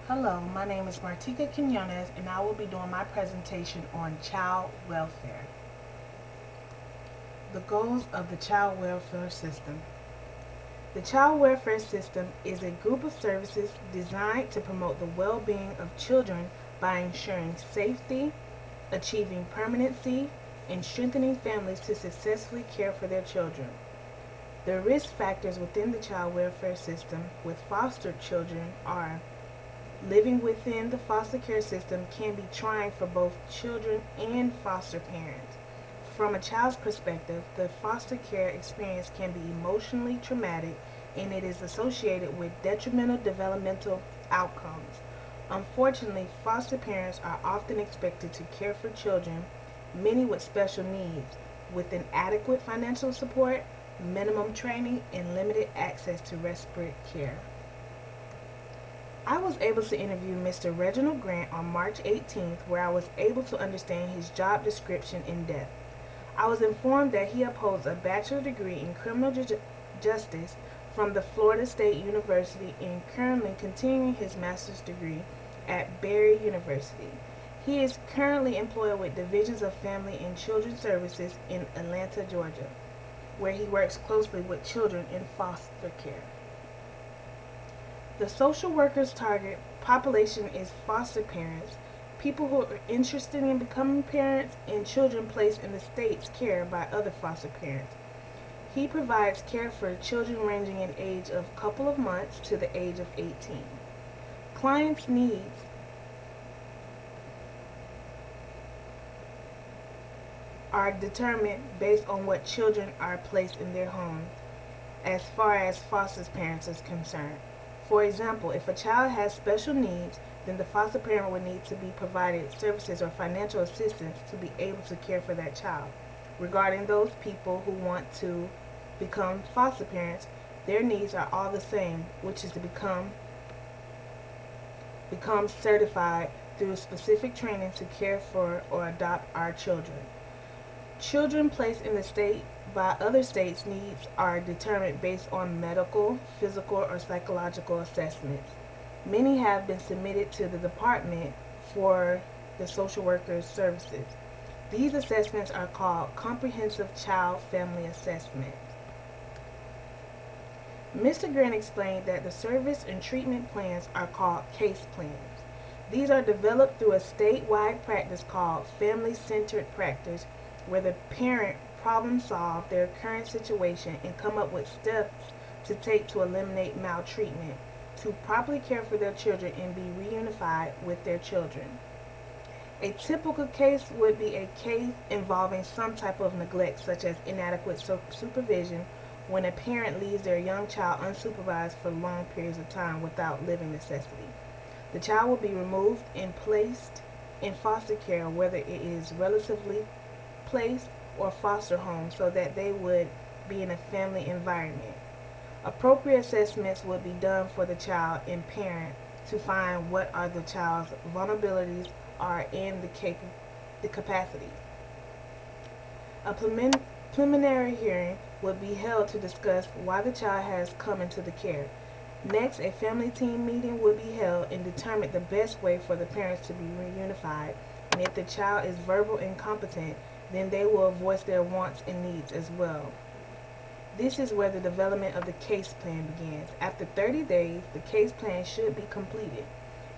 Hello, my name is Martika Quinones and I will be doing my presentation on child welfare. The goals of the child welfare system. The child welfare system is a group of services designed to promote the well-being of children by ensuring safety, achieving permanency, and strengthening families to successfully care for their children. The risk factors within the child welfare system with foster children are living within the foster care system can be trying for both children and foster parents. From a child's perspective, the foster care experience can be emotionally traumatic and it is associated with detrimental developmental outcomes. Unfortunately, foster parents are often expected to care for children, many with special needs, with inadequate financial support, minimum training, and limited access to respite care. I was able to interview Mr. Reginald Grant on March 18th, where I was able to understand his job description in depth. I was informed that he upholds a bachelor's degree in criminal justice from the Florida State University and currently continuing his master's degree at Barry University. He is currently employed with Divisions of Family and Children Services in Atlanta, Georgia, where he works closely with children in foster care. The social worker's target population is foster parents, people who are interested in becoming parents, and children placed in the state's care by other foster parents. He provides care for children ranging in age of a couple of months to the age of 18. Clients' needs are determined based on what children are placed in their homes as far as foster parents is concerned. For example, if a child has special needs, then the foster parent would need to be provided services or financial assistance to be able to care for that child. Regarding those people who want to become foster parents, their needs are all the same, which is to become certified through specific training to care for or adopt our children. Children placed in the state by other states' needs are determined based on medical, physical, or psychological assessments. Many have been submitted to the department for the social workers' services. These assessments are called comprehensive child family assessments. Mr. Grant explained that the service and treatment plans are called case plans. These are developed through a statewide practice called family centered practice, where the parent problem solve their current situation and come up with steps to take to eliminate maltreatment, to properly care for their children and be reunified with their children. A typical case would be a case involving some type of neglect, such as inadequate supervision, when a parent leaves their young child unsupervised for long periods of time without living necessity. The child will be removed and placed in foster care, whether it is relatively placed or foster home, so that they would be in a family environment. Appropriate assessments would be done for the child and parent to find what are the child's vulnerabilities are in the capacity. A preliminary hearing would be held to discuss why the child has come into the care. Next, a family team meeting would be held and determine the best way for the parents to be reunified. And if the child is verbal incompetent, then they will voice their wants and needs as well. This is where the development of the case plan begins. After 30 days, the case plan should be completed.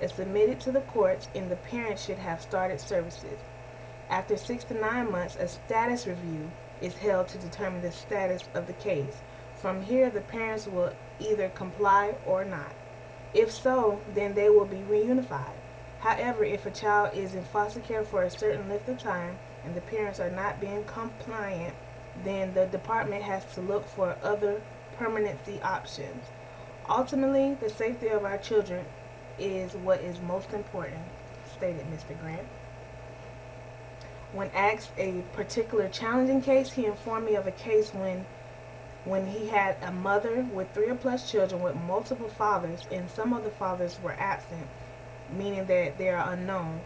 It's submitted to the courts and the parent should have started services. After 6 to 9 months, a status review is held to determine the status of the case. From here, the parents will either comply or not. If so, then they will be reunified. However, if a child is in foster care for a certain length of time and the parents are not being compliant, then the department has to look for other permanency options. Ultimately, the safety of our children is what is most important, stated Mr. Grant. When asked a particular challenging case, he informed me of a case when he had a mother with three or plus children with multiple fathers and some of the fathers were absent, meaning that they are unknown.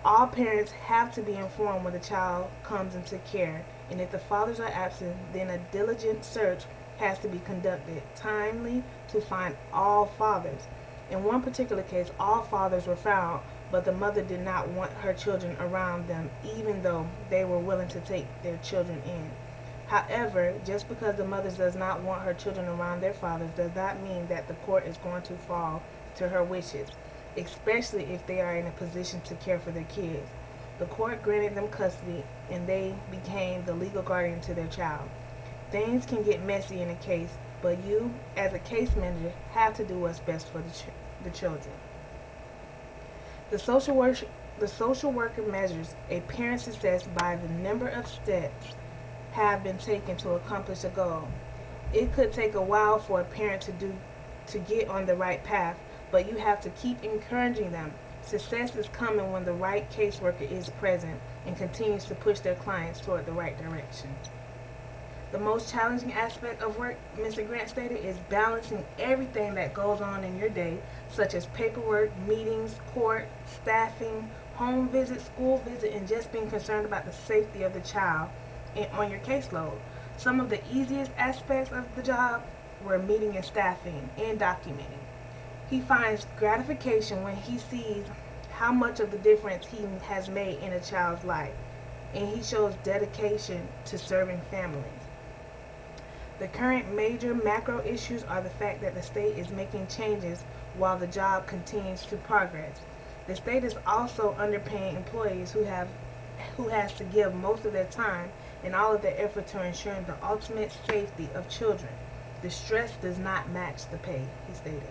All parents have to be informed when the child comes into care, and if the fathers are absent, then a diligent search has to be conducted timely to find all fathers. In one particular case, all fathers were found, but the mother did not want her children around them, even though they were willing to take their children in. However, just because the mother does not want her children around their fathers does not mean that the court is going to fall to her wishes, especially if they are in a position to care for their kids. The court granted them custody and they became the legal guardian to their child. Things can get messy in a case, but you, as a case manager, have to do what's best for the children. The social, work, the social worker measures a parent's success by the number of steps have been taken to accomplish a goal. It could take a while for a parent to get on the right path, but you have to keep encouraging them. Success is coming when the right caseworker is present and continues to push their clients toward the right direction. The most challenging aspect of work, Mr. Grant stated, is balancing everything that goes on in your day, such as paperwork, meetings, court, staffing, home visit, school visit, and just being concerned about the safety of the child on your caseload. Some of the easiest aspects of the job were meeting and staffing and documenting. He finds gratification when he sees how much of the difference he has made in a child's life, and he shows dedication to serving families. The current major macro issues are the fact that the state is making changes while the job continues to progress. The state is also underpaying employees who has to give most of their time and all of their effort to ensuring the ultimate safety of children. The stress does not match the pay, he stated.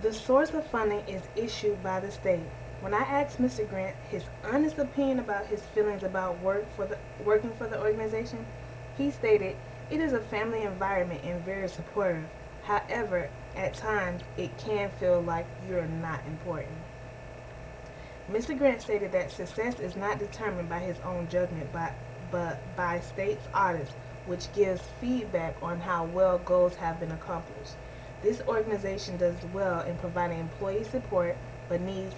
The source of funding is issued by the state. When I asked Mr. Grant his honest opinion about his feelings about working for the organization, he stated, "It is a family environment and very supportive. However, at times it can feel like you're not important." Mr. Grant stated that success is not determined by his own judgment but by state's audits, which gives feedback on how well goals have been accomplished. This organization does well in providing employee support but needs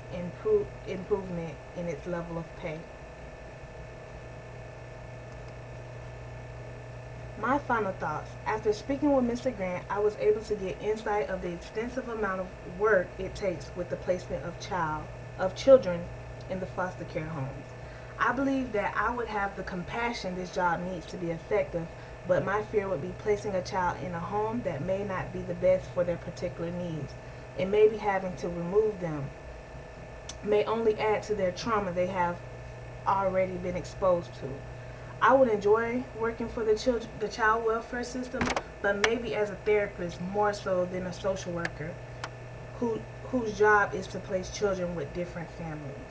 improvement in its level of pay. My final thoughts. After speaking with Mr. Grant, I was able to get insight of the extensive amount of work it takes with the placement of children in the foster care homes. I believe that I would have the compassion this job needs to be effective, but my fear would be placing a child in a home that may not be the best for their particular needs. And maybe having to remove them may only add to their trauma they have already been exposed to. I would enjoy working for the child welfare system, but maybe as a therapist more so than a social worker who, whose job is to place children with different families.